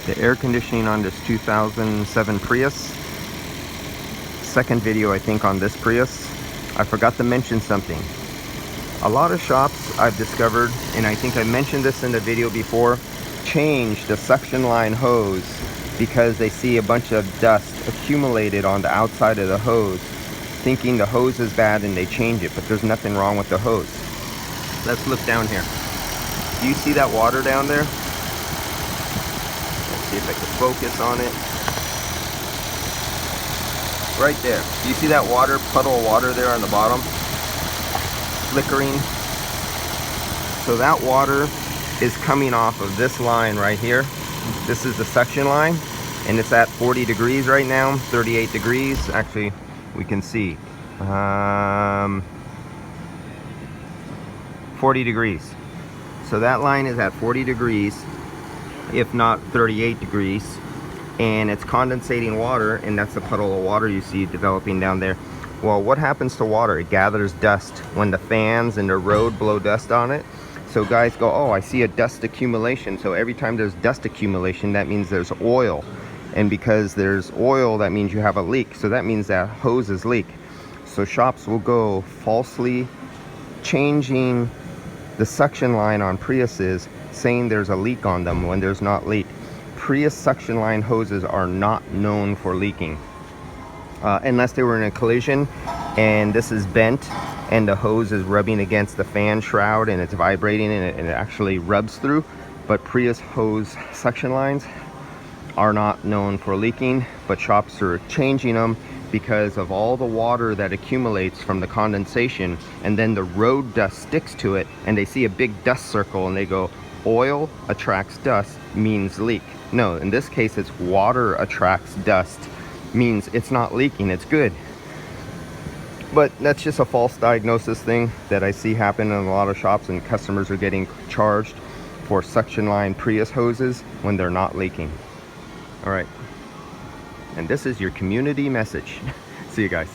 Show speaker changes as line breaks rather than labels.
The air conditioning on this 2007 Prius. Second video I think on this Prius. I forgot to mention something. A lot of shops I've discovered, and I think I mentioned this in the video before, change the suction line hose because they see a bunch of dust accumulated on the outside of the hose, thinking the hose is bad, and they change it, but there's nothing wrong with the hose. Let's look down here. Do you see that water down there? Let's see if I can focus on it. Right there. Do you see that water, puddle of water there on the bottom? Flickering. So that water is coming off of this line right here. This is the suction line, and it's at 40 degrees right now, 38 degrees. Actually, we can see 40 degrees. So that line is at 40 degrees, if not 38 degrees, and it's condensating water, and that's the puddle of water you see developing down there. Well, what happens to water? It gathers dust when the fans and the road blow dust on it. So guys go, oh, I see a dust accumulation. So every time there's dust accumulation, that means there's oil. And because there's oil, that means you have a leak. So that means that hoses leak. So shops will go falsely changing the suction line on Priuses, saying there's a leak on them when there's not leak. Prius suction line hoses are not known for leaking. Unless they were in a collision and this is bent and the hose is rubbing against the fan shroud and it's vibrating and it actually rubs through. But Prius hose suction lines are not known for leaking, but shops are changing them because of all the water that accumulates from the condensation, and then the road dust sticks to it and they see a big dust circle and they go, oil attracts dust means leak. No, in this case it's water attracts dust, means it's not leaking, it's good. But that's just a false diagnosis thing that I see happen in a lot of shops, and customers are getting charged for suction line Prius hoses when they're not leaking. All right, and this is your community message. See you guys.